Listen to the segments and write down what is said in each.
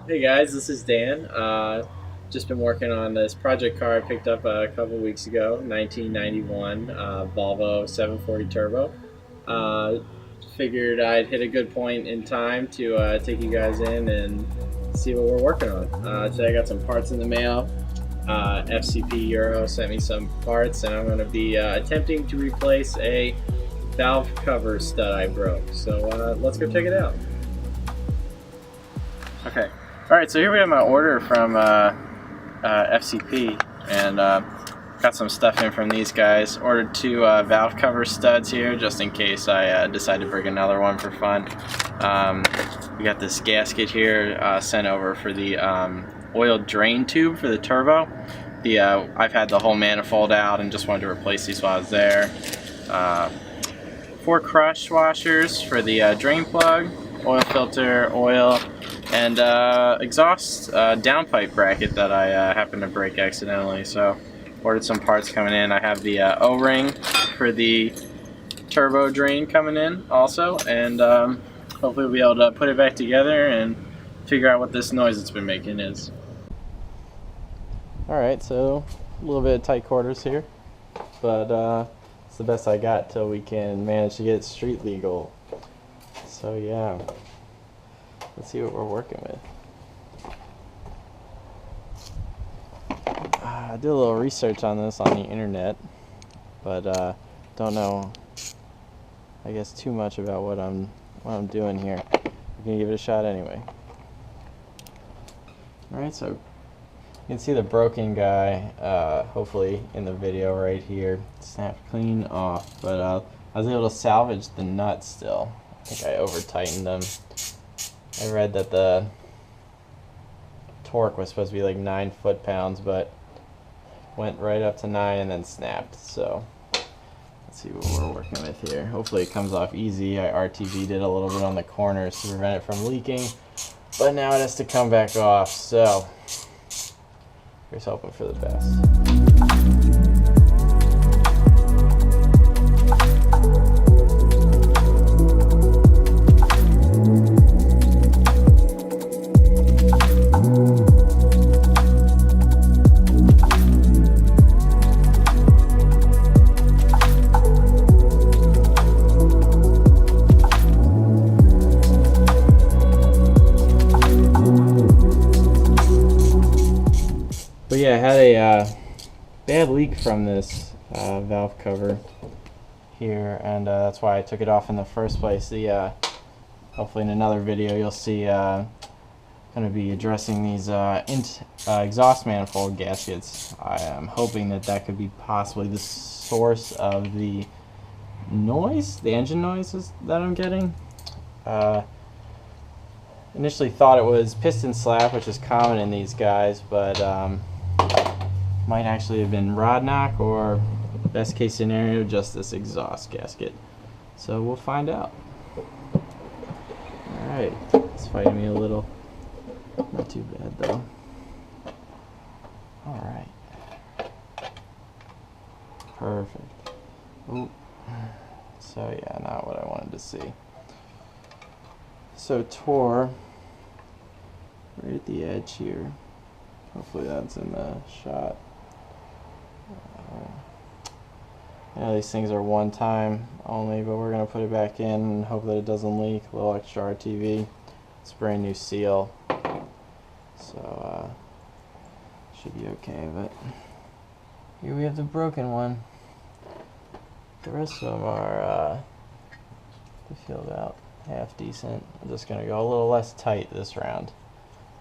Hey guys, this is Dan. Just been working on this project car I picked up a couple weeks ago, 1991 Volvo 740 Turbo. Uh, Figured I'd hit a good point in time to take you guys in and see what we're working on. Today I got some parts in the mail. FCP Euro sent me some parts, and I'm going to be attempting to replace a valve cover stud I broke. So let's go check it out. Okay. Alright, so here we have my order from FCP, and got some stuff in from these guys. Ordered two valve cover studs here, just in case I decide to bring another one for fun. We got this gasket here sent over for the oil drain tube for the turbo. I've had the whole manifold out and just wanted to replace these while I was there. 4 crush washers for the drain plug, oil filter, oil, and exhaust downpipe bracket that I happened to break accidentally. So ordered some parts coming in. I have the O-ring for the turbo drain coming in also, and hopefully we'll be able to put it back together and figure out what this noise it's been making is. Alright, so a little bit of tight quarters here, but it's the best I got till we can manage to get it street legal. So yeah. Let's see what we're working with. I did a little research on this on the internet, but don't know, I guess, too much about what I'm doing here. I'm gonna give it a shot anyway. Alright, so you can see the broken guy, hopefully in the video right here, snapped clean off, but I was able to salvage the nuts still. I think I over tightened them. I read that the torque was supposed to be like 9 foot-pounds, but went right up to 9 and then snapped. So let's see what we're working with here. Hopefully it comes off easy. I RTV'd it a little bit on the corners to prevent it from leaking, but now it has to come back off. So here's hoping for the best. But yeah, I had a bad leak from this valve cover here, and that's why I took it off in the first place. Hopefully in another video you'll see going to be addressing these exhaust manifold gaskets. I am hoping that could be possibly the source of the noise, the engine noises that I'm getting. Initially thought it was piston slap, which is common in these guys, but might actually have been rod knock, or best case scenario, just this exhaust gasket. So we'll find out. Alright, it's fighting me a little. Not too bad though. Alright. Perfect. Ooh. So yeah, not what I wanted to see. So tore right at the edge here. Hopefully that's in the shot. These things are one time only, but we're going to put it back in and hope that it doesn't leak. A little extra RTV. It's a brand new seal. So should be okay, but here we have the broken one. The rest of them are they feel about half decent. I'm just going to go a little less tight this round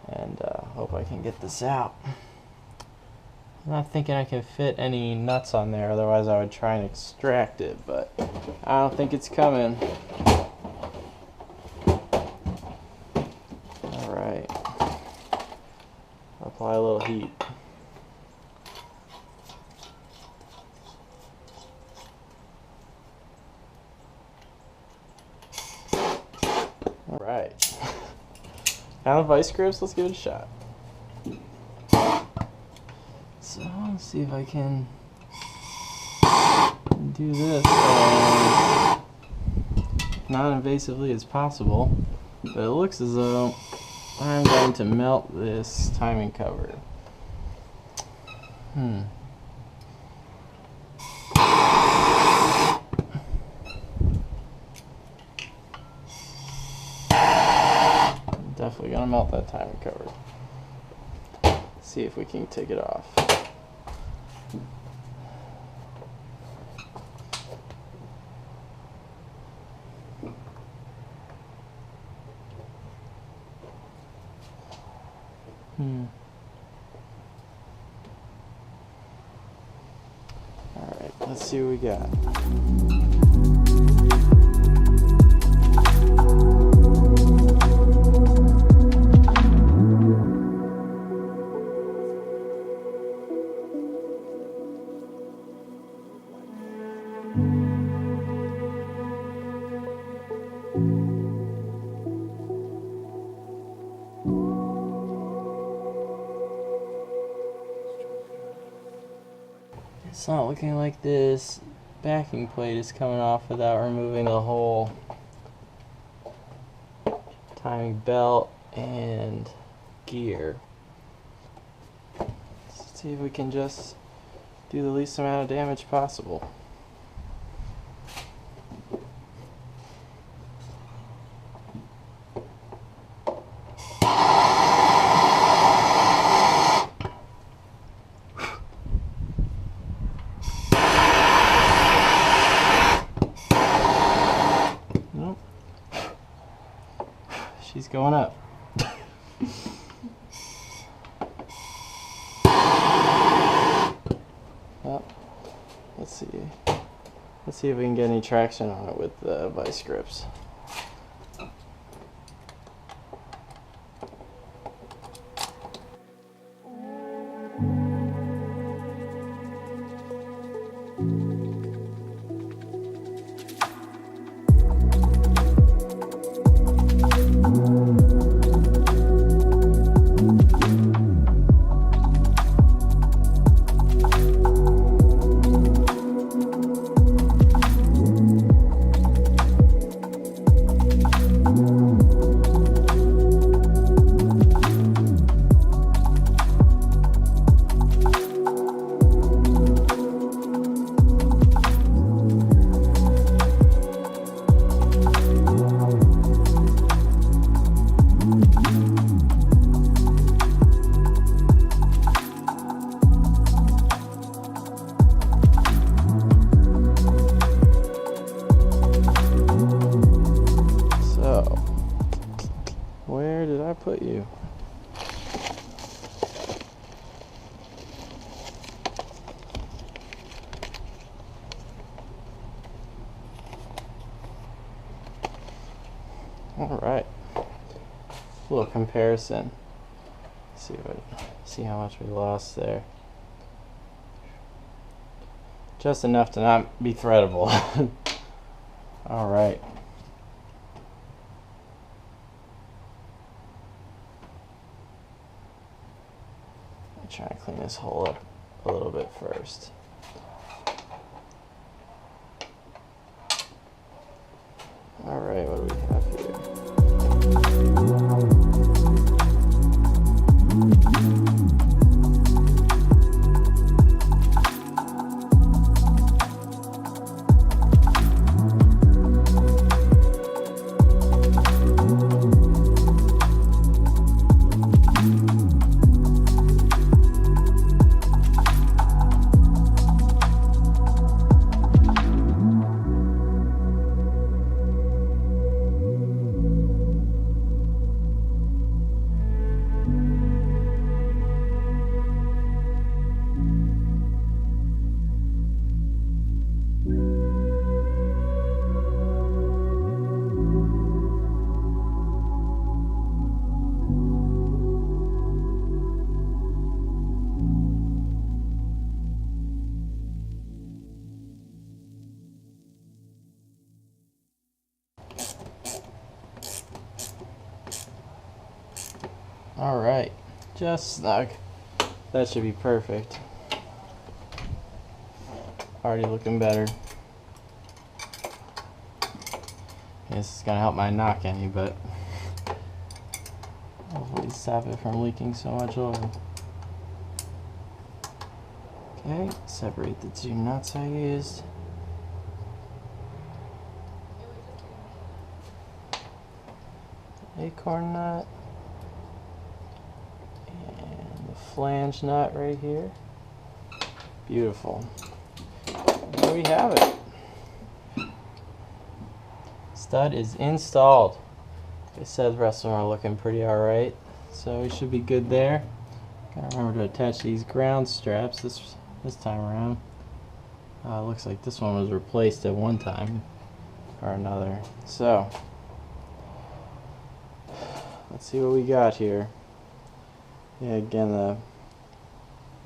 and hope I can get this out. I'm not thinking I can fit any nuts on there, otherwise I would try and extract it, but I don't think it's coming. Alright. Apply a little heat. Alright. Now the vice grips, let's give it a shot. So let's see if I can do this as non-invasively as possible. But it looks as though I'm going going to melt this timing cover? Definitely gonna melt that timing cover. See if we can take it off. Alright, let's see what we got. It's not looking like this backing plate is coming off without removing the whole timing belt and gear. Let's see if we can just do the least amount of damage possible. She's going up. Well, let's see. Let's see if we can get any traction on it with the vice grips. Where did I put you? All right. A little comparison. See how much we lost there. Just enough to not be threadable. All right. Try to clean this hole up a little bit first. All right, what do we have here? All right, just snug. That should be perfect. Already looking better. This is gonna help my knock any, but hopefully stop it from leaking so much oil. Okay, separate the two nuts I used. Acorn nut and the flange nut right here. Beautiful. There we have it. Stud is installed. Like I said, the rest of them are looking pretty alright, so we should be good there. Gotta remember to attach these ground straps this time around. Looks like this one was replaced at one time or another. So let's see what we got here. Yeah, again, the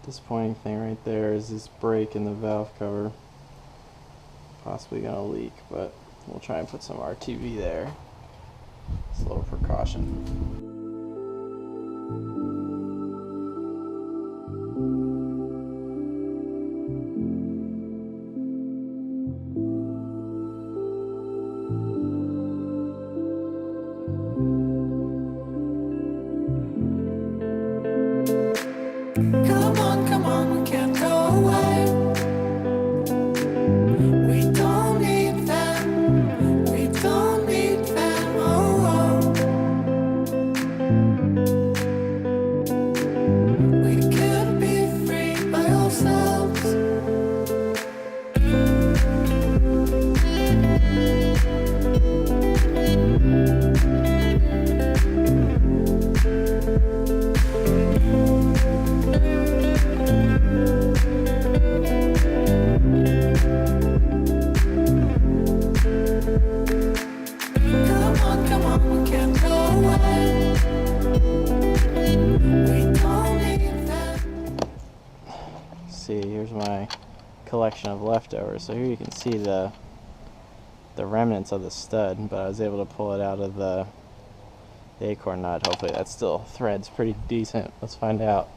disappointing thing right there is this break in the valve cover. Possibly gonna leak, but we'll try and put some RTV there. It's a little precaution. Come on, we can't go away. We don't need them. We don't need them. Oh, oh. We could be free by ourselves. Come on, we can't go away. We don't need them. See, here's my collection of leftovers. So here you can see the remnants of the stud, but I was able to pull it out of the acorn nut. Hopefully that still threads pretty decent. Let's find out.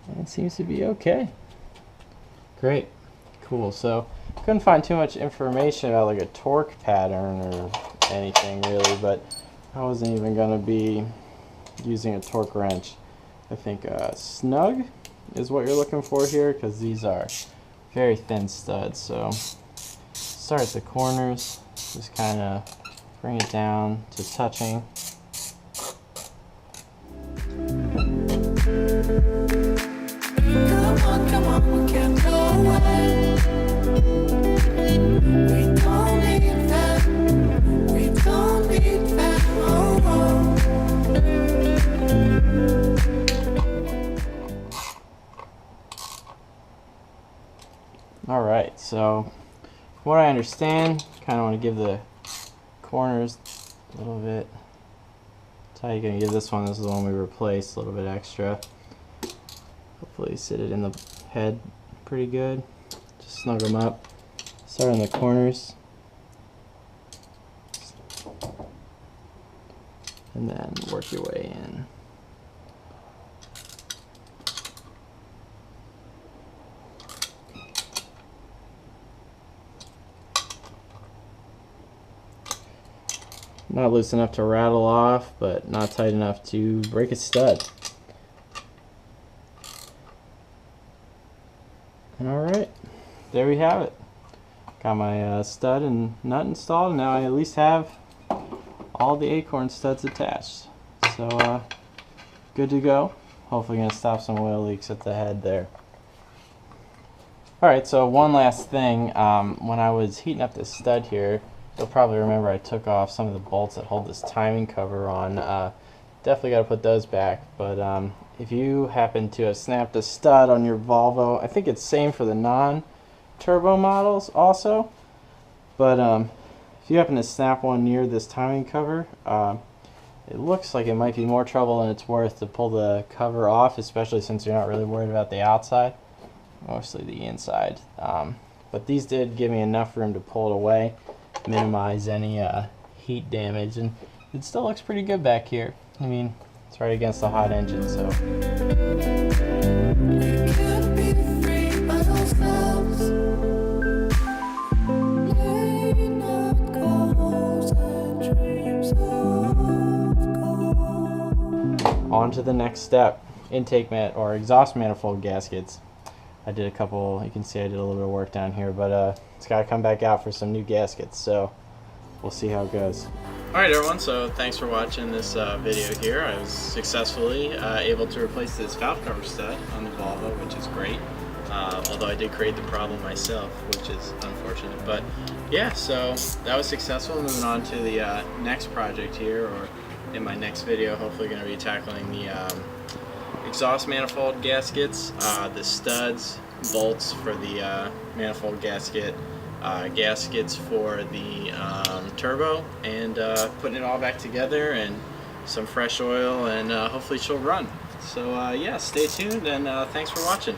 And it seems to be okay. Great. Cool. So couldn't find too much information about like a torque pattern or anything really, but I wasn't even going to be using a torque wrench. I think snug is what you're looking for here, because these are very thin studs. So start at the corners, just kind of bring it down to touching. Come on, we can't go away. We don't need them. We don't need them. Oh, oh. Alright, so from what I understand, kind of want to give the corners a little bit. That's how you're going to give this one. This is the one we replaced, a little bit extra. Hopefully sit it in the head pretty good. Just snug them up. Start in the corners. And then work your way in. Not loose enough to rattle off, but not tight enough to break a stud. And alright, there we have it. Got my stud and nut installed. Now I at least have all the acorn studs attached. So good to go. Hopefully going to stop some oil leaks at the head there. Alright, so one last thing. When I was heating up this stud here, you'll probably remember I took off some of the bolts that hold this timing cover on. Definitely got to put those back, but if you happen to have snapped a stud on your Volvo, I think it's same for the non-turbo models also, but if you happen to snap one near this timing cover, it looks like it might be more trouble than it's worth to pull the cover off, especially since you're not really worried about the outside, mostly the inside. But these did give me enough room to pull it away, minimize any heat damage, and it still looks pretty good back here. I mean, it's right against the hot engine, so. We could be free by ourselves. on to the next step, intake or exhaust manifold gaskets. I did a couple, you can see I did a little bit of work down here, but it's got to come back out for some new gaskets, so we'll see how it goes. Alright everyone, so thanks for watching this video here. I was successfully able to replace this valve cover stud on the Volvo, which is great. Although I did create the problem myself, which is unfortunate. But yeah, so that was successful. Moving on to the next project here, or in my next video, hopefully going to be tackling the exhaust manifold gaskets, the studs, bolts for the manifold gasket, gaskets for the turbo, and putting it all back together, and some fresh oil, and hopefully she'll run. So yeah, stay tuned, and thanks for watching.